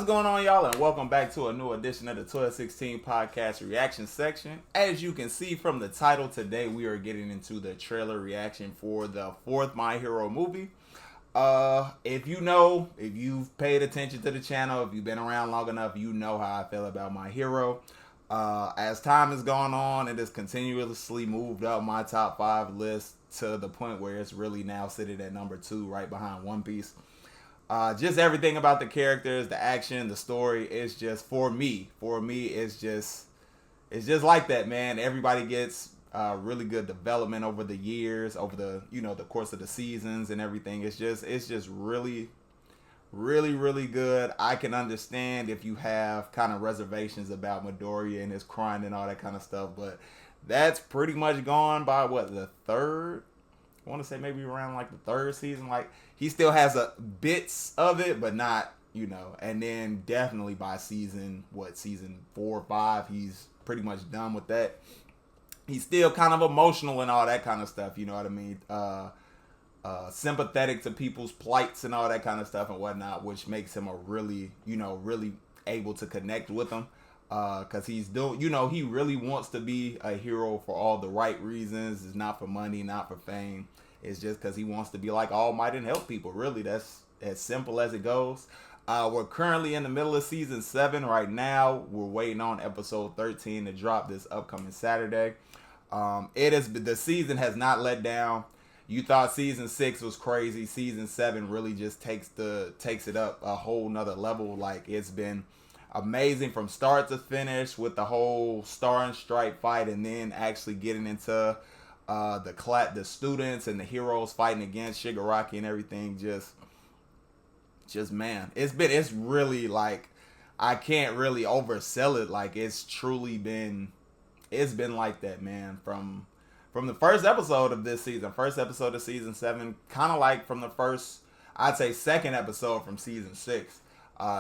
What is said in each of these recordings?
going on, y'all, and welcome back to a new edition of the 1216 podcast reaction section. As you can see from the title, today we are getting into the trailer reaction for the fourth My Hero movie. If you've paid attention to the channel, if you've been around long enough, you know how I feel about My Hero. As time has gone on, it has continuously moved up my top 5 list to the point where it's really now sitting at number 2, right behind One Piece. Just everything about the characters, the action, the story, it's just, for me, it's just like that, man. Everybody gets really good development over the years, over the course of the seasons and everything. It's just really good. I can understand if you have kind of reservations about Midoriya and his crying and all that kind of stuff, but that's pretty much gone by the third. I want to say maybe around like the third season. Like, he still has bits of it, but not, and then definitely by season 4 or 5, he's pretty much done with that. He's still kind of emotional and all that kind of stuff, you know what I mean? Sympathetic to people's plights and all that kind of stuff and whatnot, which makes him a really able to connect with them. Because he's doing, he really wants to be a hero for all the right reasons. It's not for money, not for fame. It's just because he wants to be like All Might and help people. Really, that's as simple as it goes. We're currently in the middle of season 7 right now. We're waiting on episode 13 to drop this upcoming Saturday. The season has not let down. You thought season 6 was crazy. Season 7 really just takes it up a whole nother level. Like, it's been amazing from start to finish with the whole Star and Stripe fight, and then actually getting into the students and the heroes fighting against Shigaraki and everything. Just man, it's really, like, I can't really oversell it. Like, it's been like that, man, from the first episode of this season, first episode of season 7, kind of like from the first, I'd say, second episode from season 6.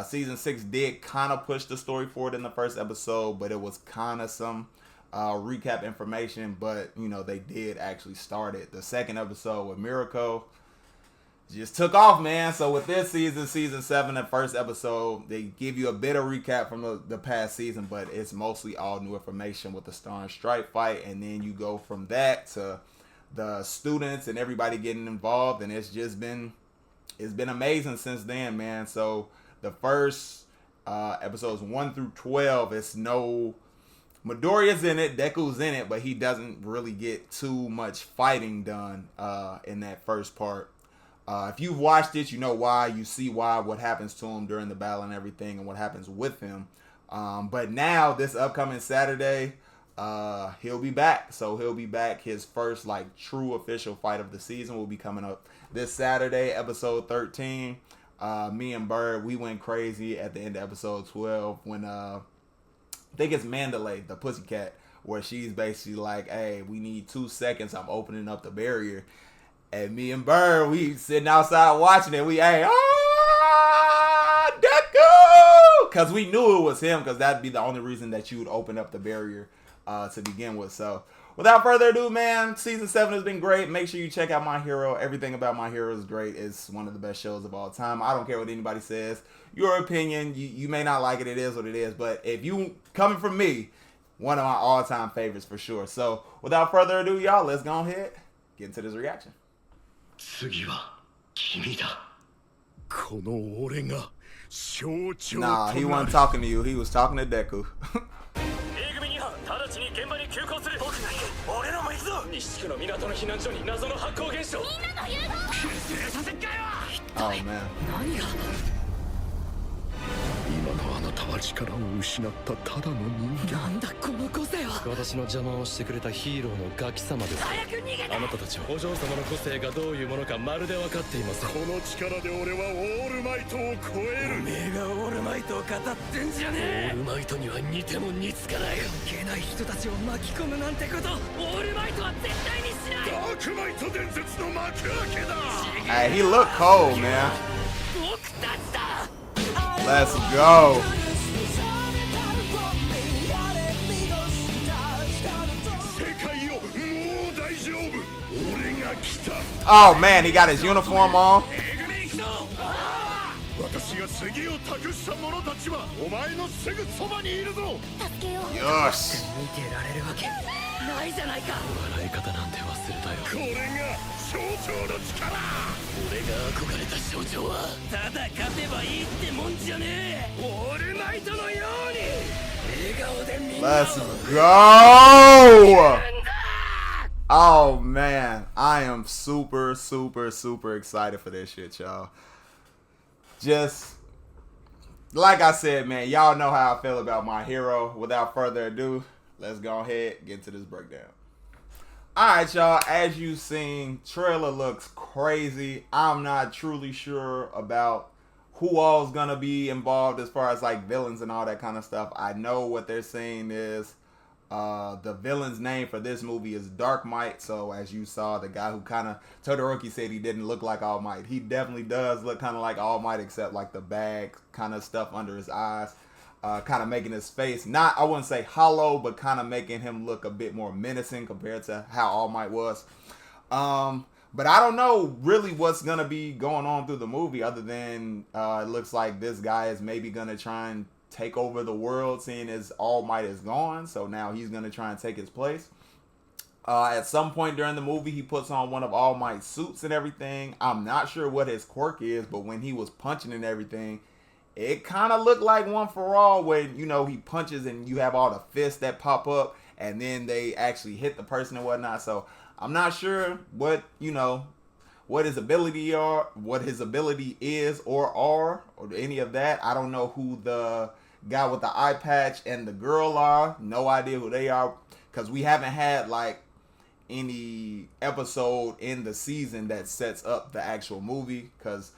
Season 6 did kind of push the story forward in the first episode, but it was kind of some recap information. But they did actually start it. The second episode with Miracle just took off, man. So with this season 7, the first episode, they give you a bit of recap from the past season, but it's mostly all new information with the Star and Stripe fight, and then you go from that to the students and everybody getting involved, and it's been amazing since then, man. So the first episodes 1 through 12, it's no Midoriya's in it, Deku's in it, but he doesn't really get too much fighting done in that first part. If you've watched it, you know why. You see why, what happens to him during the battle and everything, and what happens with him. But now, this upcoming Saturday, he'll be back. So he'll be back. His first, like, true official fight of the season will be coming up this Saturday, episode 13. Me and Bird, we went crazy at the end of episode 12 when I think it's Mandalay, the pussycat, where she's basically like, hey, we need 2 seconds, I'm opening up the barrier. And me and Bird, we sitting outside watching it. Deku! Because we knew it was him, because that'd be the only reason that you would open up the barrier to begin with. So without further ado, man, season 7 has been great. Make sure you check out My Hero. Everything about My Hero is great. It's one of the best shows of all time. I don't care what anybody says. Your opinion, you may not like it. It is what it is. But if you, coming from me, one of my all-time favorites for sure. So without further ado, y'all, let's go ahead, get into this reaction. Nah, he wasn't talking to you. He was talking to Deku. Oh man. Hey, he looked cold, man. Let's go. Oh man, he got his uniform on. Yes. ないじゃないか。笑い方なんて忘れたよ。これが象徴の力。俺が憧れた象徴はただ勝てばいいってもんじゃねえ。オールマイトのように笑顔でみんなを Let's go. Oh man, I am super excited for this shit, y'all. Just like I said, man, y'all know how I feel about my hero. Without further ado, let's go ahead and get to this breakdown. Alright, y'all, as you've seen, trailer looks crazy. I'm not truly sure about who all is gonna be involved as far as like villains and all that kind of stuff. I know what they're saying is the villain's name for this movie is Dark Might. So as you saw, the guy who kind of Todoroki said he didn't look like All Might. He definitely does look kind of like All Might, except like the bag kind of stuff under his eyes. Kind of making his face, not, I wouldn't say hollow, but kind of making him look a bit more menacing compared to how All Might was. But I don't know really what's going to be going on through the movie other than it looks like this guy is maybe going to try and take over the world, seeing as All Might is gone. So now he's going to try and take his place. At some point during the movie, he puts on one of All Might's suits and everything. I'm not sure what his quirk is, but when he was punching and everything, it kind of looked like One For All when, you know, he punches and you have all the fists that pop up and then they actually hit the person and whatnot. So I'm not sure what, you know, what his ability is or any of that. I don't know who the guy with the eye patch and the girl are. No idea who they are because we haven't had like any episode in the season that sets up the actual movie because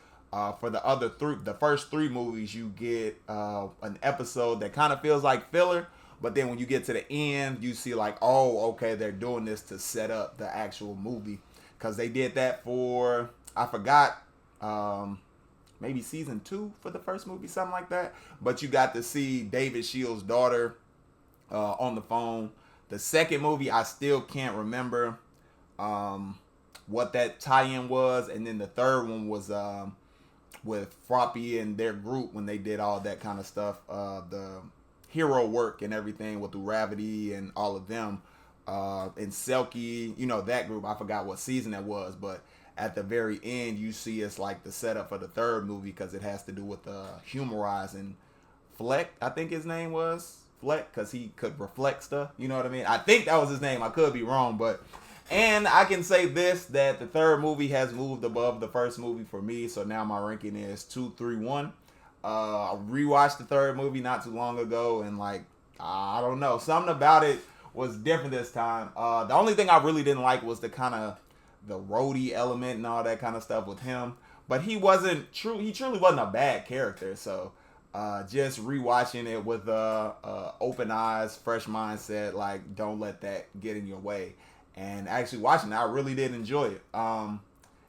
for the first three movies, you get an episode that kind of feels like filler, but then when you get to the end, you see like, oh, okay, they're doing this to set up the actual movie, because they did that for, I forgot, maybe season 2 for the first movie, something like that. But you got to see David Shields' daughter on the phone. The second movie, I still can't remember what that tie-in was, and then the third one was with Froppy and their group when they did all that kind of stuff, the hero work and everything with Uravity and all of them, and Selkie, you know, that group. I forgot what season that was, but at the very end, you see it's like the setup for the third movie because it has to do with humorizing Fleck, I think his name was Fleck, because he could reflect stuff. You know what I mean? I think that was his name. I could be wrong, but... And I can say this, that the third movie has moved above the first movie for me, so now my ranking is 2, 3, 1. I rewatched the third movie not too long ago, and like, I don't know, something about it was different this time. The only thing I really didn't like was the kind of the roadie element and all that kind of stuff with him, but he truly wasn't a bad character, so just rewatching it with open eyes, fresh mindset, like, don't let that get in your way. And actually watching it, I really did enjoy it.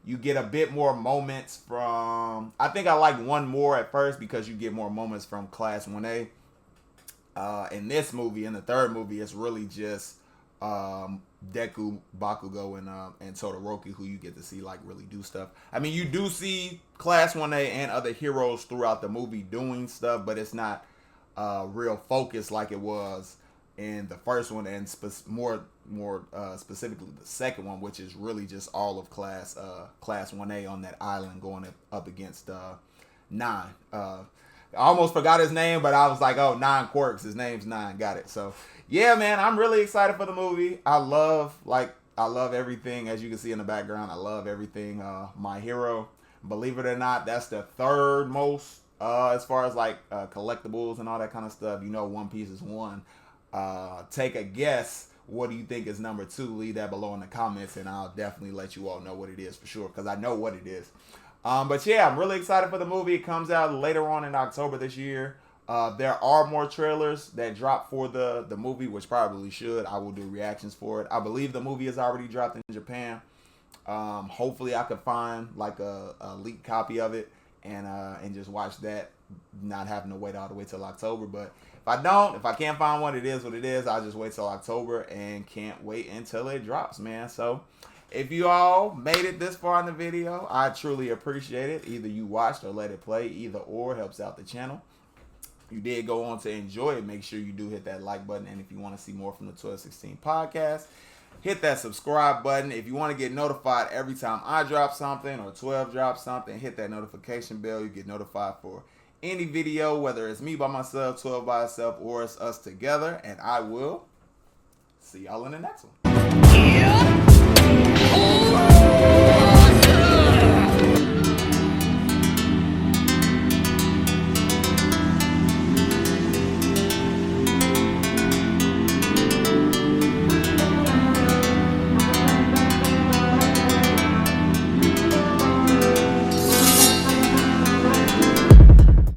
You get a bit more moments from... I think I like one more at first because you get more moments from Class 1A. In this movie, in the third movie, it's really just Deku, Bakugo, and Todoroki who you get to see like really do stuff. I mean, you do see Class 1A and other heroes throughout the movie doing stuff, but it's not real focused like it was in the first one, and more specifically the second one, which is really just all of Class 1A on that island going up against Nine. I almost forgot his name, but I was like, oh, Nine Quirks. His name's Nine. Got it. So yeah, man, I'm really excited for the movie. I love everything, as you can see in the background. I love everything. My Hero. Believe it or not, that's the third most as far as like collectibles and all that kind of stuff. You know, One Piece is one. Take a guess. What do you think is number 2? Leave that below in the comments, and I'll definitely let you all know what it is for sure, because I know what it is. But yeah, I'm really excited for the movie. It comes out later on in October this year. There are more trailers that drop for the movie, which probably should. I will do reactions for it. I believe the movie has already dropped in Japan. Hopefully I could find like a leaked copy of it and just watch that, not having to wait all the way till October. But if I can't find one, it is what it is. I'll just wait till October and can't wait until it drops, man. So If you all made it this far in the video, I truly appreciate it. Either you watched or let it play. Either or helps out the channel. You did go on to enjoy it. Make sure you do hit that like button. And if you want to see more from the 1216 podcast, hit that subscribe button. If you want to get notified every time I drop something or 12 drops something, hit that notification bell. You get notified for any video, whether it's me by myself, 12 by itself, or it's us together. And I will see y'all in the next one.